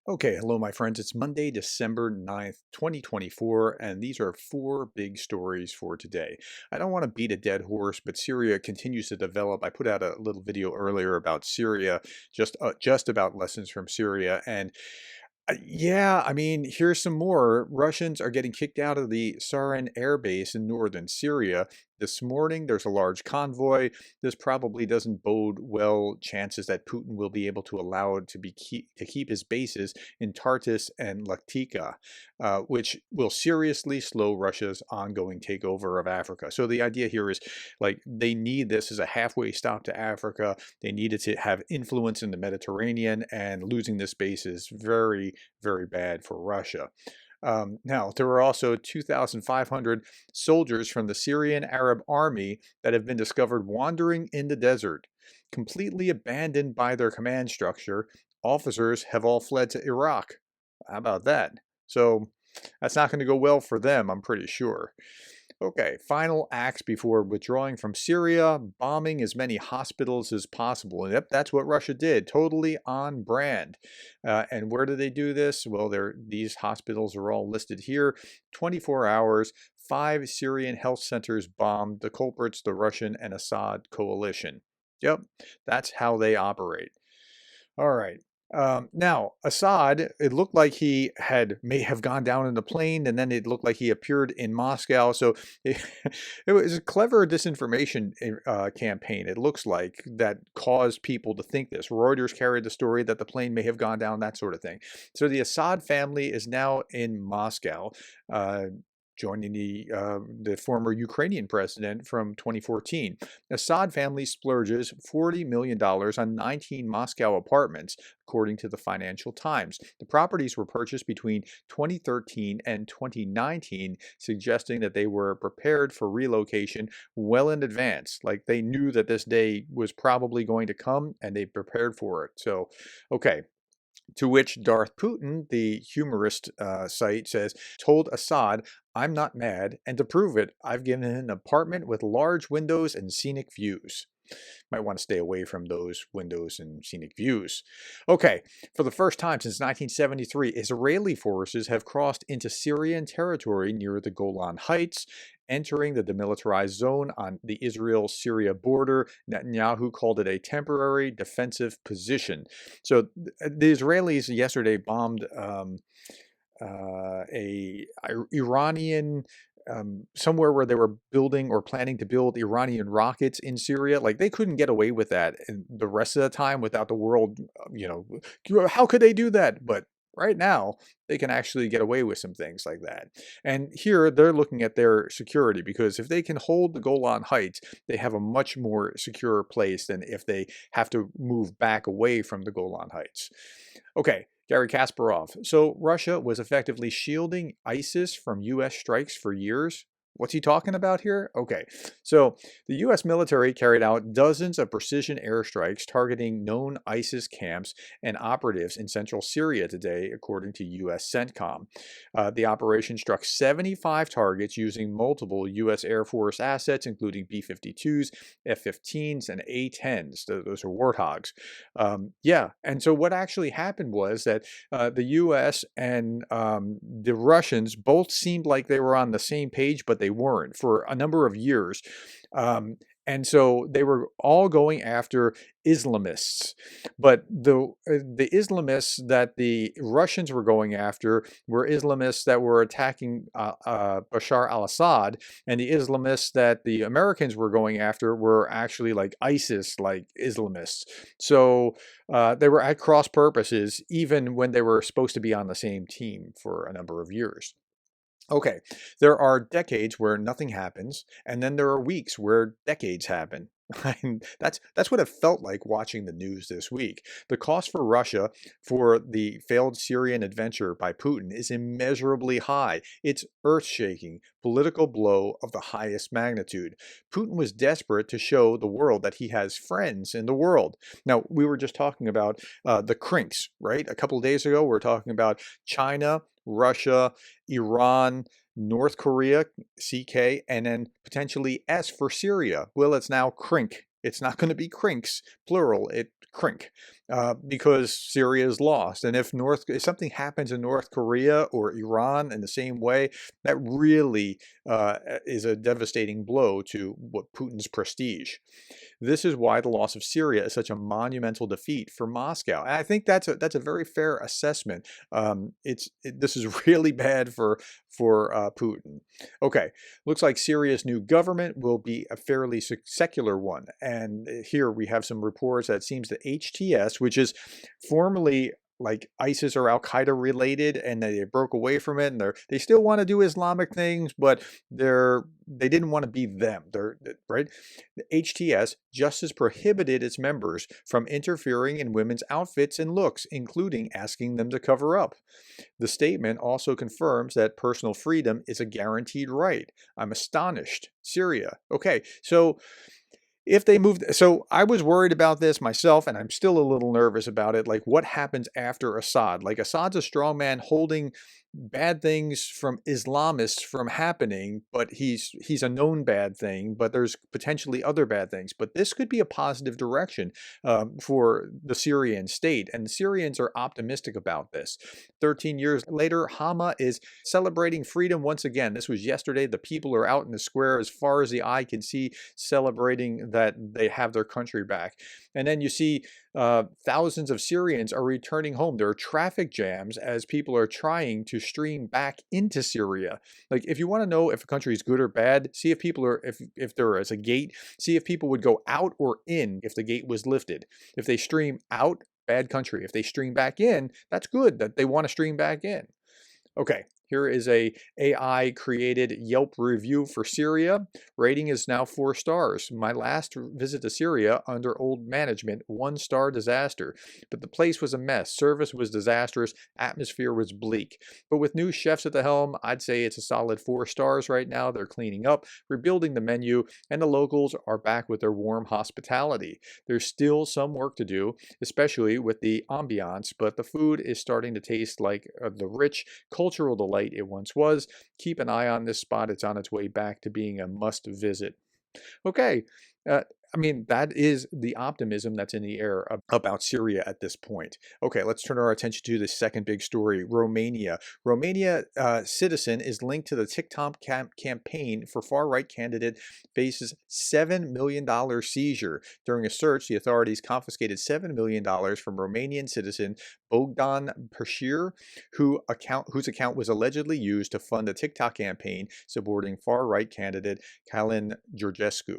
Okay, hello, my friends. It's Monday, December 9th, 2024, and these are four big stories for today. I don't want to beat a dead horse, but Syria continues to develop. I put out a little video earlier about Syria, just about lessons from Syria, and yeah, I mean, here's some more. Russians are getting kicked out of the Saran air base in northern Syria. This morning, there's a large convoy. This probably doesn't bode well chances that Putin will be able to allow it to keep his bases in Tartus and Latakia, which will seriously slow Russia's ongoing takeover of Africa. So the idea here is like they need this as a halfway stop to Africa. They needed to have influence in the Mediterranean, and losing this base is very, very bad for Russia. Now, there are also 2,500 soldiers from the Syrian Arab Army that have been discovered wandering in the desert, completely abandoned by their command structure. Officers have all fled to Iraq. How about that? So that's not going to go well for them, I'm pretty sure. Okay, final acts before withdrawing from Syria, bombing as many hospitals as possible. And yep, that's what Russia did, totally on brand. And where do they do this? Well, these hospitals are all listed here. 24 hours, 5 Syrian health centers bombed. The culprits, the Russian and Assad coalition. Yep, that's how they operate. All right. Now, Assad, it looked like may have gone down in the plane, and then it looked like he appeared in Moscow. So it was a clever disinformation campaign, it looks like, that caused people to think this. Reuters carried the story that the plane may have gone down, that sort of thing. So the Assad family is now in Moscow. Joining the former Ukrainian president from 2014. Assad family splurges $40 million on 19 Moscow apartments, according to the Financial Times. The properties were purchased between 2013 and 2019, suggesting that they were prepared for relocation well in advance. Like they knew that this day was probably going to come and they prepared for it. So, okay. To which Darth Putin, the humorist site, says, told Assad, "I'm not mad, and to prove it, I've given him an apartment with large windows and scenic views." Might want to stay away from those windows and scenic views. Okay, for the first time since 1973, Israeli forces have crossed into Syrian territory near the Golan Heights, entering the demilitarized zone on the Israel-Syria border. Netanyahu called it a temporary defensive position. So the Israelis yesterday bombed a Iranian somewhere where they were building or planning to build Iranian rockets in Syria. Like they couldn't get away with that in the rest of the time without the world, how could they do that? But right now, they can actually get away with some things like that. And here they're looking at their security, because if they can hold the Golan Heights, they have a much more secure place than if they have to move back away from the Golan Heights. Okay. Gary Kasparov. So Russia was effectively shielding ISIS from U.S. strikes for years. What's he talking about here? Okay, so the U.S. military carried out dozens of precision airstrikes targeting known ISIS camps and operatives in central Syria today, according to U.S. CENTCOM. The operation struck 75 targets using multiple U.S. Air Force assets, including B-52s, F-15s, and A-10s. Those are Warthogs. Yeah, and so what actually happened was that the U.S. and the Russians both seemed like they were on the same page, but they weren't for a number of years. And so they were all going after Islamists. But the Islamists that the Russians were going after were Islamists that were attacking Bashar al-Assad, and the Islamists that the Americans were going after were actually like ISIS-like Islamists. So they were at cross purposes, even when they were supposed to be on the same team for a number of years. Okay, there are decades where nothing happens, and then there are weeks where decades happen. And that's what it felt like watching the news this week. The cost for Russia for the failed Syrian adventure by Putin is immeasurably high. It's earth-shaking, political blow of the highest magnitude. Putin was desperate to show the world that he has friends in the world. Now, we were just talking about the crinks, right? A couple of days ago, we were talking about China, Russia, Iran, North Korea, CK, and then potentially S for Syria. Well, it's now CRINK. It's not going to be crinks, plural, it CRINK. because Syria is lost. And if something happens in North Korea or Iran in the same way, that really is a devastating blow to what Putin's prestige. This is why the loss of Syria is such a monumental defeat for Moscow. And I think that's a very fair assessment. This is really bad for Putin. Okay, looks like Syria's new government will be a fairly secular one. And here we have some reports that it seems the HTS, which is formerly like ISIS or Al-Qaeda related, and they broke away from it, and they still want to do Islamic things, but they didn't want to be them. Right. The HTS just has prohibited its members from interfering in women's outfits and looks, including asking them to cover up. The statement also confirms that personal freedom is a guaranteed right. I'm astonished. Syria. Okay, so if they moved, so I was worried about this myself, and I'm still a little nervous about it. Like, what happens after Assad? Like, Assad's a strongman holding bad things from Islamists from happening, but he's a known bad thing, but there's potentially other bad things. But this could be a positive direction for the Syrian state, and the Syrians are optimistic about this. 13 years later, Hama is celebrating freedom once again. This was yesterday. The people are out in the square as far as the eye can see, celebrating that they have their country back. And then you see thousands of Syrians are returning home. There are traffic jams as people are trying to stream back into Syria. Like, if you want to know if a country is good or bad, see if people are, if there is a gate, see if people would go out or in if the gate was lifted. If they stream out, bad country. If they stream back in, that's good that they want to stream back in. Okay, here is a AI created Yelp review for Syria. Rating is now 4 stars. My last visit to Syria under old management, 1-star disaster. But the place was a mess. Service was disastrous. Atmosphere was bleak. But with new chefs at the helm, I'd say it's a solid 4 stars right now. They're cleaning up, rebuilding the menu, and the locals are back with their warm hospitality. There's still some work to do, especially with the ambiance, but the food is starting to taste like the rich cultural delight it once was. Keep an eye on this spot. It's on its way back to being a must visit. Okay. I mean, that is the optimism that's in the air about Syria at this point. Okay, let's turn our attention to the second big story, Romania. Romania citizen is linked to the TikTok campaign for far-right candidate faces $7 million seizure. During a search, the authorities confiscated $7 million from Romanian citizen Bogdan Bashar, whose account was allegedly used to fund a TikTok campaign supporting far-right candidate Călin Georgescu.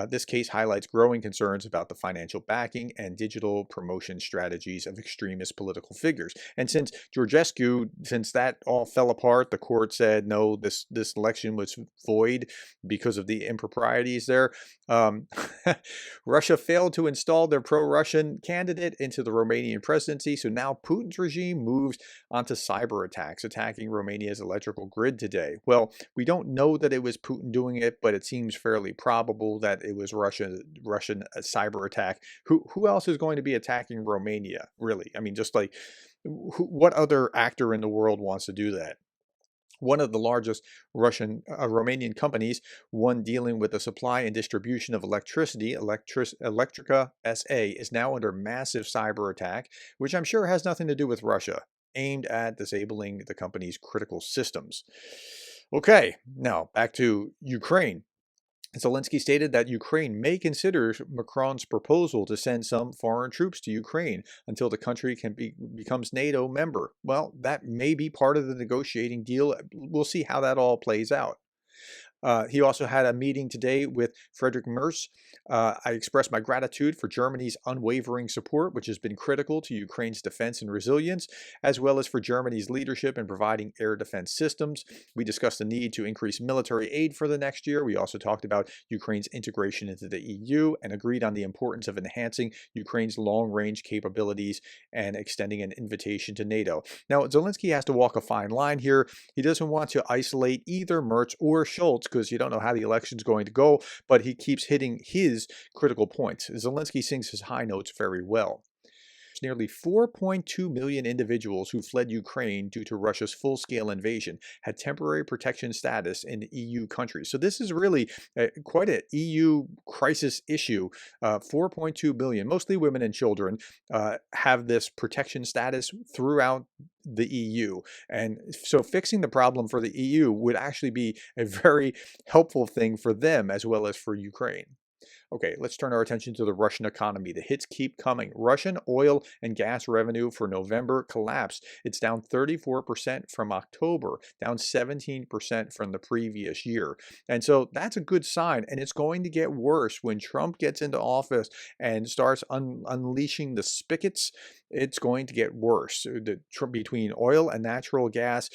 This case highlights growing concerns about the financial backing and digital promotion strategies of extremist political figures. And since Georgescu, since that all fell apart, the court said, no, this election was void because of the improprieties there. Russia failed to install their pro-Russian candidate into the Romanian presidency, so now Putin's regime moves onto cyber attacks, attacking Romania's electrical grid today. Well, we don't know that it was Putin doing it, but it seems fairly probable that it was Russian cyber attack. Who else is going to be attacking Romania, really? I mean, just like, what other actor in the world wants to do that? One of the largest Romanian companies, one dealing with the supply and distribution of electricity, Electrica SA, is now under massive cyber attack, which I'm sure has nothing to do with Russia, aimed at disabling the company's critical systems. Okay, now back to Ukraine. Zelensky stated that Ukraine may consider Macron's proposal to send some foreign troops to Ukraine until the country becomes NATO member. Well, that may be part of the negotiating deal. We'll see how that all plays out. He also had a meeting today with Friedrich Metz. I expressed my gratitude for Germany's unwavering support, which has been critical to Ukraine's defense and resilience, as well as for Germany's leadership in providing air defense systems. We discussed the need to increase military aid for the next year. We also talked about Ukraine's integration into the EU and agreed on the importance of enhancing Ukraine's long-range capabilities and extending an invitation to NATO. Now, Zelensky has to walk a fine line here. He doesn't want to isolate either Merz or Scholz, because you don't know how the election's going to go, but he keeps hitting his critical points. Zelensky sings his high notes very well. There's nearly 4.2 million individuals who fled Ukraine due to Russia's full-scale invasion had temporary protection status in EU countries. So this is really quite an EU crisis issue. 4.2 million, mostly women and children, have this protection status throughout the EU. And so fixing the problem for the EU would actually be a very helpful thing for them as well as for Ukraine. Okay, let's turn our attention to the Russian economy. The hits keep coming. Russian oil and gas revenue for November collapsed. It's down 34% from October, down 17% from the previous year. And so that's a good sign. And it's going to get worse when Trump gets into office and starts unleashing the spigots. It's going to get worse. Between oil and natural gas,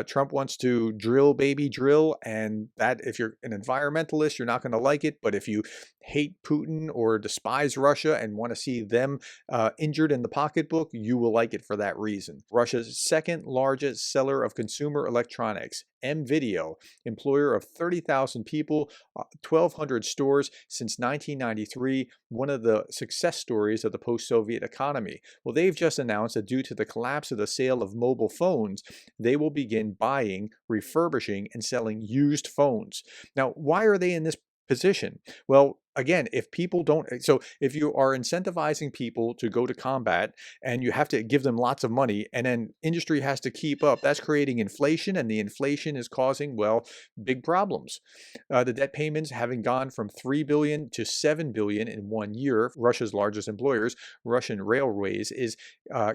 Trump wants to drill, baby, drill. And that, if you're an environmentalist, you're not going to like it. But if you hate Putin or despise Russia and want to see them injured in the pocketbook, you will like it for that reason. Russia's second largest seller of consumer electronics, M-Video, employer of 30,000 people, 1,200 stores since 1993, one of the success stories of the post-Soviet economy. Well, they've just announced that due to the collapse of the sale of mobile phones, they will begin buying, refurbishing, and selling used phones. Now, why are they in this position? Well, again, if people don't, so if you are incentivizing people to go to combat and you have to give them lots of money and then industry has to keep up, that's creating inflation, and the inflation is causing, well, big problems. The debt payments having gone from 3 billion to 7 billion in 1 year. Russia's largest employers, Russian Railways, is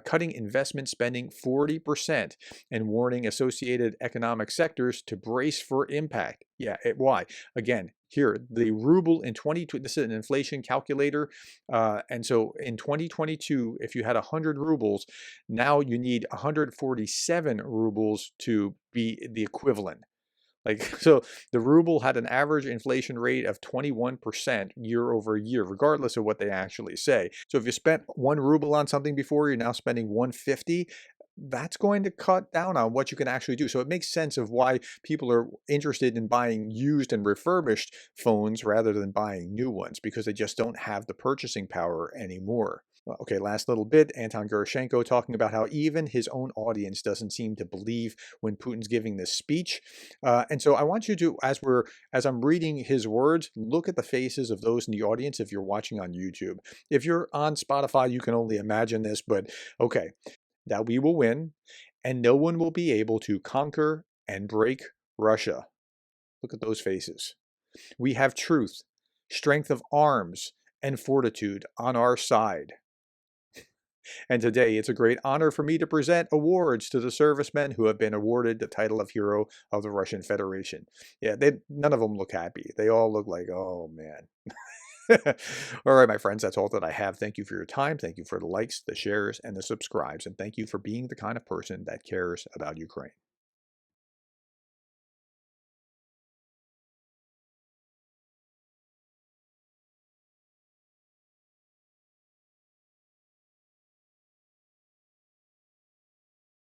cutting investment spending 40% and warning associated economic sectors to brace for impact. Yeah, why? Again, here, the ruble in 2020, this is an inflation calculator. And so in 2022, if you had 100 rubles, now you need 147 rubles to be the equivalent. So the ruble had an average inflation rate of 21% year over year, regardless of what they actually say. So if you spent 1 ruble on something before, you're now spending 150. That's going to cut down on what you can actually do. So it makes sense of why people are interested in buying used and refurbished phones rather than buying new ones, because they just don't have the purchasing power anymore. Okay, last little bit, Anton Georgescu talking about how even his own audience doesn't seem to believe when Putin's giving this speech. And so I want you to, as I'm reading his words, look at the faces of those in the audience if you're watching on YouTube. If you're on Spotify, you can only imagine this, but okay. That we will win, and no one will be able to conquer and break Russia. Look at those faces. We have truth, strength of arms, and fortitude on our side. And today, it's a great honor for me to present awards to the servicemen who have been awarded the title of Hero of the Russian Federation. Yeah, none of them look happy. They all look like, oh man. All right, my friends, that's all that I have. Thank you for your time. Thank you for the likes, the shares, and the subscribes. And thank you for being the kind of person that cares about Ukraine.